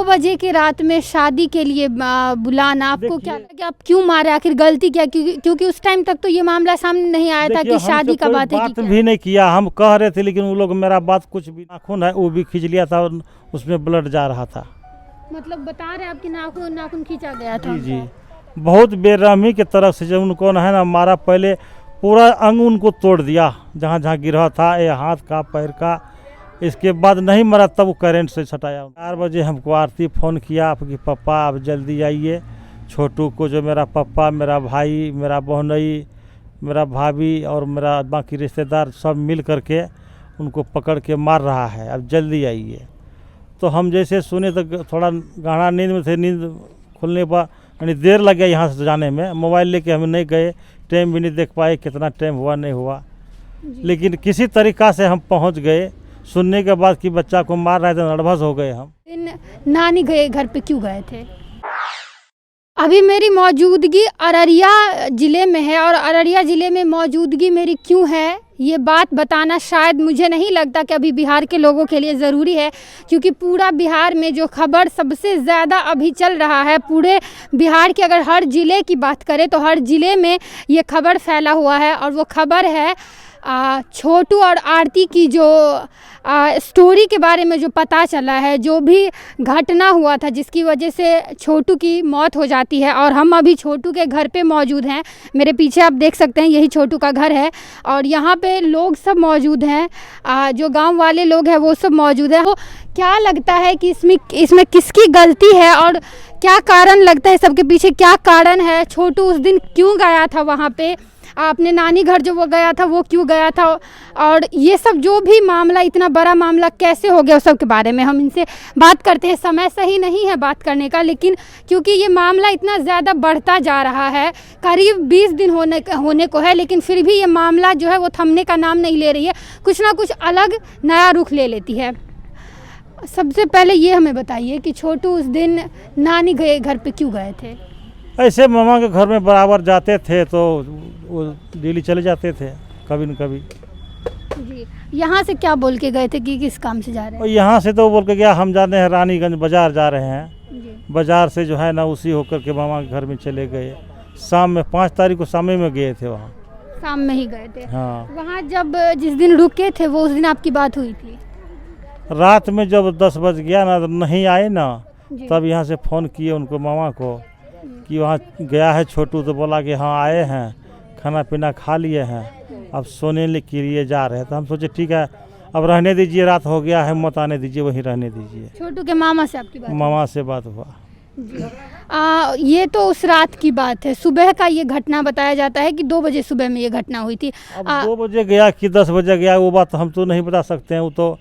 बजे की रात में शादी के लिए बुलाना, आपको क्या लगा आप क्यों मारे, आखिर गलती क्या? क्योंकि उस टाइम तक तो ये मामला सामने नहीं आया था कि शादी का बात है कि भी नहीं किया, हम कह रहे थे लेकिन वो लोग मेरा बात कुछ भी, नाखून है वो भी खींच लिया था और उसमें ब्लड जा रहा था। मतलब बता रहे आपकी नाखून खींचा गया था? जी बहुत बेरहमी की तरफ से जब उनको है ना मारा, पहले पूरा अंग उनको तोड़ दिया जहाँ जहाँ गिरा था, ये हाथ का पैर का। इसके बाद नहीं मरा तब वो करंट से छटाया। 4 बजे हमको आरती फ़ोन किया आपकी पापा आप जल्दी आइए, छोटू को जो मेरा पापा, मेरा भाई, मेरा बहनई, मेरा भाभी और मेरा बाकी रिश्तेदार सब मिल करके उनको पकड़ के मार रहा है, अब जल्दी आइए। तो हम जैसे सुने तो थोड़ा गाढ़ा नींद में थे, नींद खुलने पर यानी देर लग गया यहाँ से जाने में। मोबाइल लेके हम नहीं गए, टाइम भी नहीं देख पाए कितना टाइम हुआ नहीं हुआ, लेकिन किसी तरीक़ा से हम पहुँच गए। सुनने के बाद कि बच्चा को मार रहे थे नर्वस हो गए हम। नानी गए घर पे क्यों गए थे? अभी मेरी मौजूदगी अररिया ज़िले में है और अररिया ज़िले में मौजूदगी मेरी क्यों है ये बात बताना शायद मुझे नहीं लगता कि अभी बिहार के लोगों के लिए ज़रूरी है, क्योंकि पूरा बिहार में जो खबर सबसे ज़्यादा अभी चल रहा है, पूरे बिहार के अगर हर ज़िले की बात करें तो हर ज़िले में ये खबर फैला हुआ है और वो खबर है छोटू और आरती की जो स्टोरी के बारे में जो पता चला है, जो भी घटना हुआ था जिसकी वजह से छोटू की मौत हो जाती है। और हम अभी छोटू के घर पे मौजूद हैं, मेरे पीछे आप देख सकते हैं यही छोटू का घर है और यहाँ पे लोग सब मौजूद हैं, जो गांव वाले लोग हैं वो सब मौजूद हैं। तो क्या लगता है कि इसमें किसकी गलती है और क्या कारण लगता है सबके पीछे, क्या कारण है? छोटू उस दिन क्यों गया था वहाँ पे, अपने नानी घर जो वो गया था वो क्यों गया था, और ये सब जो भी मामला, इतना बड़ा मामला कैसे हो गया, उस सब के बारे में हम इनसे बात करते हैं। समय सही नहीं है बात करने का, लेकिन क्योंकि ये मामला इतना ज़्यादा बढ़ता जा रहा है, करीब 20 दिन होने को है, लेकिन फिर भी ये मामला जो है वो थमने का नाम नहीं ले रही है, कुछ ना कुछ अलग नया रुख ले लेती है। सबसे पहले ये हमें बताइए कि छोटू उस दिन नानी घर पे क्यों गए थे? ऐसे मामा के घर में बराबर जाते थे तो वो डेली चले जाते थे कभी न कभी। जी, यहाँ से क्या बोल के गए थे कि किस काम से जा रहे हैं? और यहाँ से तो बोल के गया हम जाते हैं रानीगंज बाज़ार जा रहे हैं, बाज़ार से जो है ना उसी होकर के मामा के घर में चले गए। शाम में 5 तारीख को शाम में गए थे, वहाँ शाम में ही गए थे। हाँ, वहाँ जब जिस दिन रुके थे वो उस दिन आपकी बात हुई थी? रात में जब 10 बज गया ना तो नहीं आए ना, तब यहाँ से फ़ोन किए उनको मामा को कि वहाँ गया है छोटू, तो बोला कि हाँ आए हैं, खाना पीना खा लिए हैं, अब सोने के लिए जा रहे हैं। तो हम सोचे ठीक है अब रहने दीजिए, रात हो गया है मत आने दीजिए, वहीं रहने दीजिए। छोटू के मामा से आपकी बात? मामा से बात हुआ जी। ये तो उस रात की बात है, सुबह का ये घटना बताया जाता है कि 2 बजे सुबह में ये घटना हुई थी। अब 2 बजे गया कि 10 बजे गया वो बात हम तो नहीं बता सकते हैं, वो तो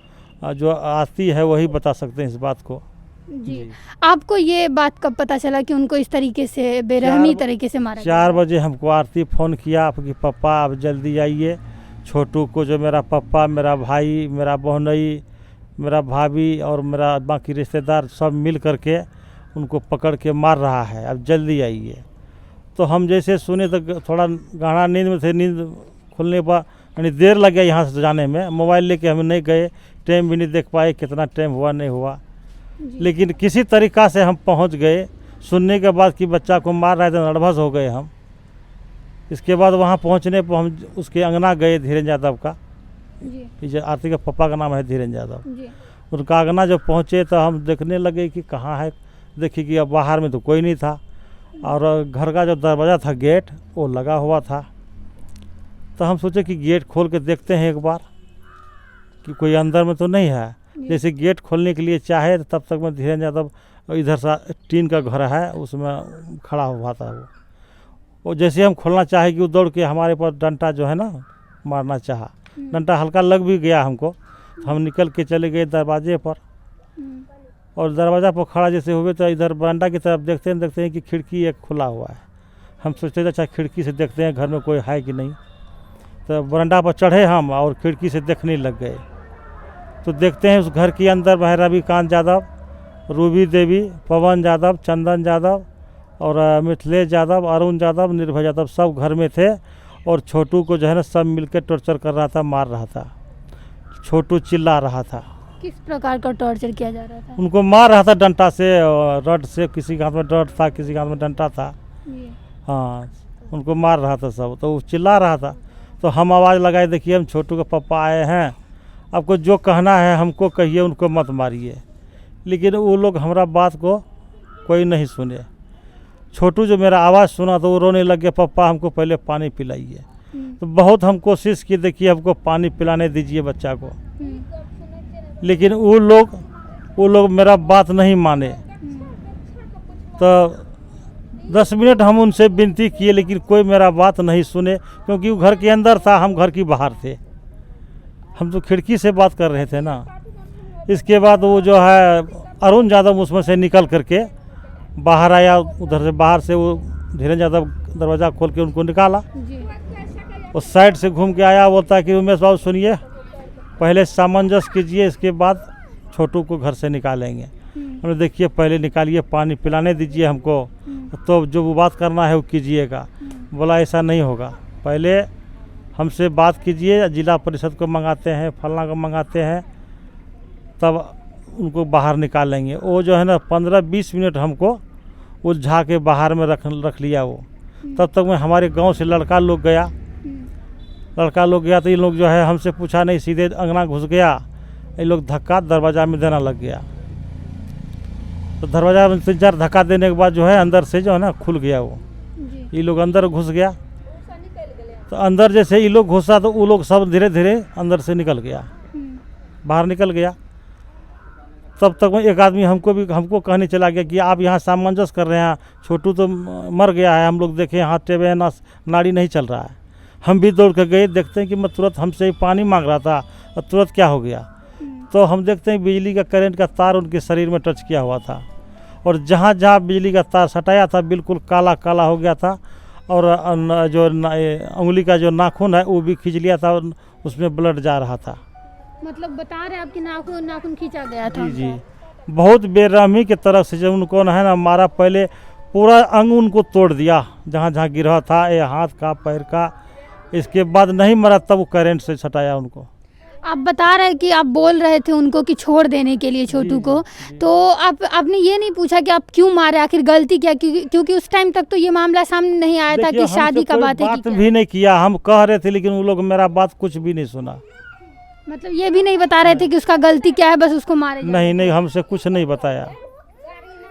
जो आती है वही बता सकते हैं इस बात को। जी, आपको ये बात कब पता चला कि उनको इस तरीके से बेरहमी तरीके से मारा? 4 बजे हमको आरती फ़ोन किया आपकी पापा आप जल्दी आइए, छोटू को जो मेरा पापा, मेरा भाई, मेरा बहनई, मेरा भाभी और मेरा बाकी रिश्तेदार सब मिल करके उनको पकड़ के मार रहा है, अब जल्दी आइए। तो हम जैसे सुने तो थोड़ा गाढ़ा नींद में थे, नींद खुलने पर यानी देर लग गया यहाँ से जाने में। मोबाइल लेके हम नहीं गए, टाइम भी नहीं देख पाए कितना टाइम हुआ नहीं हुआ, लेकिन किसी तरीक़ा से हम पहुंच गए। सुनने के बाद कि बच्चा को मार रहे थे नर्वस हो गए हम। इसके बाद वहां पहुंचने पर हम उसके अंगना गए, धीरेन्द्र यादव का, जी आरती के पापा का नाम है धीरेन्द्र यादव जी। उनका अंगना जब पहुंचे तो हम देखने लगे कि कहाँ है, देखिए कि अब बाहर में तो कोई नहीं था और घर का जो दरवाज़ा था गेट वो लगा हुआ था। तो हम सोचे कि गेट खोल के देखते हैं एक बार कि कोई अंदर में तो नहीं है। जैसे गेट खोलने के लिए चाहे तो तब तक मैं धीरेन्द्र यादव इधर सा टीन का घर है उसमें खड़ा हुआ था वो जैसे हम खोलना चाहे कि वो दौड़ के हमारे पर डंडा जो है ना मारना चाहा, डंडा हल्का लग भी गया हमको, तो हम निकल के चले गए दरवाजे पर और दरवाज़ा पर खड़ा जैसे हुए तो इधर बरामदा की तरफ देखते हैं कि खिड़की एक खुला हुआ है। हम सोचते थे अच्छा खिड़की से देखते हैं घर में कोई है कि नहीं, तो बरामदा पर चढ़े हम और खिड़की से देखने लग गए। तो देखते हैं उस घर के अंदर भाई रविकांत यादव, रूबी देवी, पवन यादव, चंदन यादव और मिथिलेश यादव, अरुण यादव, निर्भय यादव सब घर में थे और छोटू को जो है ना सब मिलकर टॉर्चर कर रहा था, मार रहा था। छोटू चिल्ला रहा था किस प्रकार का टॉर्चर किया जा रहा था? उनको मार रहा था डंडा से और रड से, किसी के हाथ में रड था, किसी के हाथ में डंडा था। जी। हाँ, उनको मार रहा था सब, तो वो चिल्ला रहा था। तो हम आवाज़ लगाए, देखिए हम छोटू के पापा आए हैं, आपको जो कहना है हमको कहिए, उनको मत मारिए। लेकिन वो लोग हमारा बात को कोई नहीं सुने। छोटू जो मेरा आवाज़ सुना तो वो रोने लग गया, पापा हमको पहले पानी पिलाइए। तो बहुत हम कोशिश की, देखिए हमको पानी पिलाने दीजिए बच्चा को, लेकिन वो लोग मेरा बात नहीं माने। तो 10 मिनट हम उनसे विनती किए, लेकिन कोई मेरा बात नहीं सुने, क्योंकि वो घर के अंदर था, हम घर की बाहर थे। हम तो खिड़की से बात कर रहे थे ना। इसके बाद वो जो है अरुण यादव उसमें से निकल करके बाहर आया, उधर से बाहर से वो धीरेन्द्र यादव दरवाज़ा खोल के उनको निकाला। उस साइड से घूम के आया, बोलता है कि उमेश बाबू सुनिए, पहले सामंजस्य कीजिए, इसके बाद छोटू को घर से निकालेंगे। हमने देखिए पहले निकालिए, पानी पिलाने दीजिए हमको, तो जो वो बात करना है वो कीजिएगा। बोला ऐसा नहीं होगा, पहले हमसे बात कीजिए, जिला परिषद को मंगाते हैं, फलना को मंगाते हैं, तब उनको बाहर निकालेंगे। वो जो है ना 15-20 मिनट हमको उलझा के बाहर में रख लिया वो। तब तक में हमारे गांव से लड़का लोग गया तो ये लोग जो है हमसे पूछा नहीं, सीधे अंगना घुस गया। ये लोग धक्का दरवाज़ा में देना लग गया। तो दरवाज़ा में 3-4 धक्का देने के बाद जो है अंदर से जो है ना खुल गया वो। ये लोग अंदर घुस गया, तो अंदर जैसे ये लोग घुसा तो वो लोग सब धीरे धीरे अंदर से निकल गया, बाहर निकल गया। तब तक में एक आदमी हमको कहने चला गया कि आप यहाँ सामंजस्य कर रहे हैं, छोटू तो मर गया है, हम लोग देखे हाथ टेबे हैं, नाड़ी नहीं चल रहा है। हम भी दौड़ कर गए, देखते हैं कि मैं तुरंत हमसे ही पानी मांग रहा था और तुरंत क्या हो गया। तो हम देखते हैं बिजली का करंट का तार उनके शरीर में टच किया हुआ था, और जहाँ जहाँ बिजली का तार सटाया था बिल्कुल काला काला हो गया था, और जो उंगली का जो नाखून है वो भी खींच लिया था, उसमें ब्लड जा रहा था। मतलब बता रहे आपकी नाखून खींचा गया था? जी, बहुत बेरहमी की तरफ से जब उनको है ना मारा, पहले पूरा अंग उनको तोड़ दिया, जहाँ जहाँ गिरा था, ये हाथ का, पैर का। इसके बाद नहीं मरा, तब वो करंट से सटाया उनको। आप बता रहे कि आप बोल रहे थे उनको कि छोड़ देने के लिए छोटू को, तो आपने ये नहीं पूछा कि आप क्यों मारे, आखिर गलती क्या? क्योंकि उस टाइम तक तो ये मामला सामने नहीं आया था कि शादी का बात भी नहीं किया, हम कह रहे थे, लेकिन वो लोग मेरा बात कुछ भी नहीं सुना। मतलब ये भी नहीं बता रहे थे कि उसका गलती क्या है, बस उसको मारे? नहीं, हमसे कुछ नहीं बताया।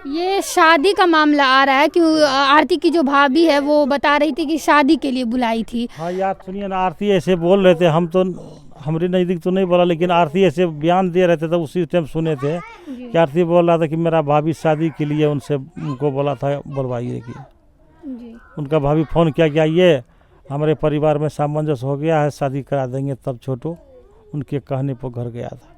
ये शादी का मामला आ रहा है कि आरती की जो भाभी है वो बता रही थी कि शादी के लिए बुलाई थी। हाँ यार सुनिए ना, आरती ऐसे बोल रहे थे, हम तो हमारे नज़दीक तो नहीं बोला, लेकिन आरती ऐसे बयान दे रहे थे, तो उसी टाइम सुने थे कि आरती बोल रहा था कि मेरा भाभी शादी के लिए उनको बोला था बुलवाइए कि उनका भाभी फ़ोन किया कि आइए, हमारे परिवार में सामंजस्य हो गया है, शादी करा देंगे। तब छोटू उनके कहने पर घर गया था।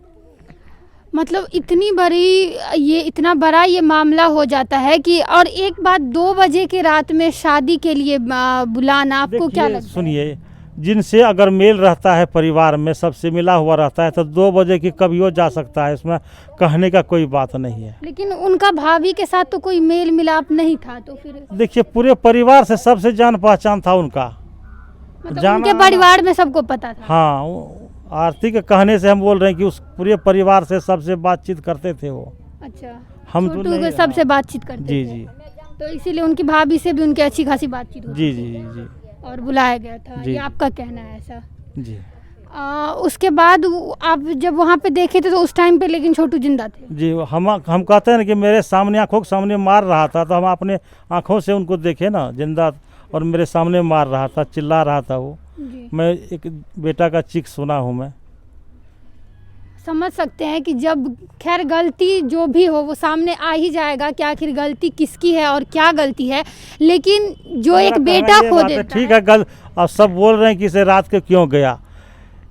मतलब इतना बड़ा ये मामला हो जाता है कि, और एक बात 2 बजे के रात में शादी के लिए बुलाना, आपको क्या लगता है? सुनिए, जिनसे अगर मेल रहता है, परिवार में सबसे मिला हुआ रहता है, तो 2 बजे की कभी हो जा सकता है, इसमें कहने का कोई बात नहीं है। लेकिन उनका भाभी के साथ तो कोई मेल मिलाप नहीं था, तो फिर देखिए पूरे परिवार से सबसे जान पहचान था उनका, मतलब उनके परिवार में सबको पता था। हाँ, आरती के कहने से हम बोल रहे हैं कि उस पूरे परिवार से सबसे बातचीत करते थे वो। अच्छा, हम छोटू के सबसे बातचीत करते थे? जी, तो इसीलिए उनकी भाभी से भी उनकी अच्छी खासी बातचीत होती? जी, और बुलाया गया था, ये आपका कहना है ऐसा? जी। उसके बाद आप जब वहाँ पे देखे थे तो उस टाइम पे लेकिन छोटू जिंदा थे? जी, हम कहते हैं ना कि मेरे सामने, आँखों के सामने मार रहा था, तो हम अपने आँखों से उनको देखे ना जिंदा, और मेरे सामने मार रहा था, चिल्ला रहा था वो। मैं एक बेटा का चीख सुना हूँ। मैं समझ सकते हैं कि जब खैर गलती जो भी हो वो सामने आ ही जाएगा कि आखिर गलती किसकी है और क्या गलती है, लेकिन जो एक बेटा खो देता है। ठीक है, अब सब बोल रहे हैं कि इसे रात के क्यों गया,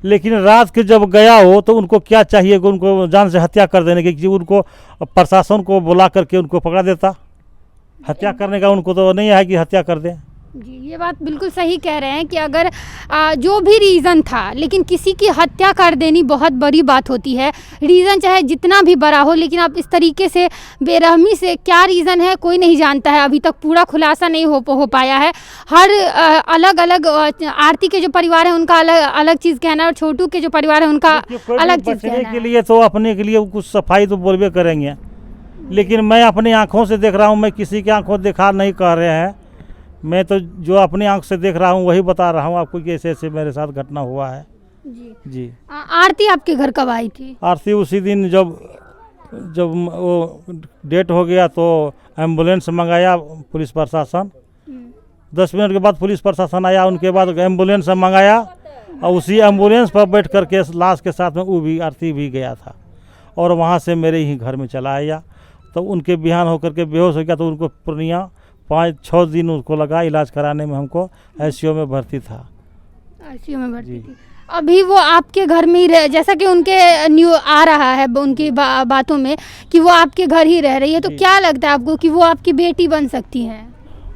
लेकिन रात के जब गया हो तो उनको क्या चाहिए कि उनको जान से हत्या कर देने की? उनको प्रशासन को बुला करके उनको पकड़ा देता। हत्या करने का उनको तो नहीं है कि हत्या कर दें। जी, ये बात बिल्कुल सही कह रहे हैं कि अगर जो भी रीज़न था, लेकिन किसी की हत्या कर देनी बहुत बड़ी बात होती है। रीज़न चाहे जितना भी बड़ा हो, लेकिन आप इस तरीके से बेरहमी से, क्या रीज़न है कोई नहीं जानता है, अभी तक पूरा खुलासा नहीं हो पाया है। हर अलग अलग आरती के जो परिवार है उनका अलग अलग चीज़ कहना है, और छोटू के जो परिवार है उनका अलग चीज़ कहना है। के लिए तो अपने के लिए कुछ सफाई तो बोलबे करेंगे, लेकिन मैं अपनी आँखों से देख रहा हूँ, मैं किसी की आँखों देखा नहीं कह रहे हैं। मैं तो जो अपनी आंख से देख रहा हूँ वही बता रहा हूँ आपको कि ऐसे ऐसे मेरे साथ घटना हुआ है। जी। आरती आपके घर कब आई थी? आरती उसी दिन जब वो डेट हो गया तो एम्बुलेंस मंगाया पुलिस प्रशासन। 10 मिनट के बाद पुलिस प्रशासन आया, उनके बाद एम्बुलेंस मंगाया और उसी एम्बुलेंस पर बैठ करके लाश के साथ में वो भी आरती भी गया था, और वहाँ से मेरे ही घर में चला आया। तो उनके बिहान होकर के बेहोश हो गया, तो उनको पूर्णिया 5-6 दिन उसको लगा इलाज कराने में, हमको आईसीयू में भर्ती था। आईसीयू में भर्ती थी। अभी वो आपके घर में ही जैसा कि उनके न्यू आ रहा है उनकी बातों में कि वो आपके घर ही रह रही है, तो क्या लगता है आपको कि वो आपकी बेटी बन सकती हैं?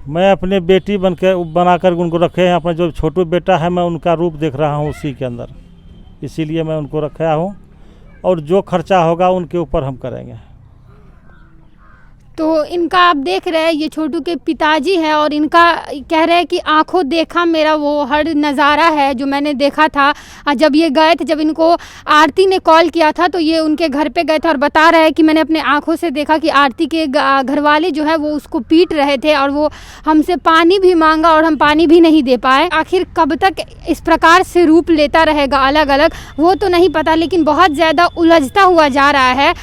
मैं अपने बेटी बनाकर उनको रखे हैं। अपना जो छोटू बेटा है मैं उनका रूप देख रहा हूँ उसी के अंदर, इसीलिए मैं उनको रखा हूँ, और जो खर्चा होगा उनके ऊपर हम करेंगे। तो इनका आप देख रहे हैं, ये छोटू के पिताजी हैं, और इनका कह रहे हैं कि आंखों देखा मेरा वो हर नज़ारा है जो मैंने देखा था। जब ये गए थे, जब इनको आरती ने कॉल किया था तो ये उनके घर पे गए थे, और बता रहे हैं कि मैंने अपने आंखों से देखा कि आरती के घरवाले जो है वो उसको पीट रहे थे, और वो हमसे पानी भी मांगा और हम पानी भी नहीं दे पाए। आखिर कब तक इस प्रकार से रूप लेता रहेगा अलग अलग, वो तो नहीं पता, लेकिन बहुत ज़्यादा उलझता हुआ जा रहा है।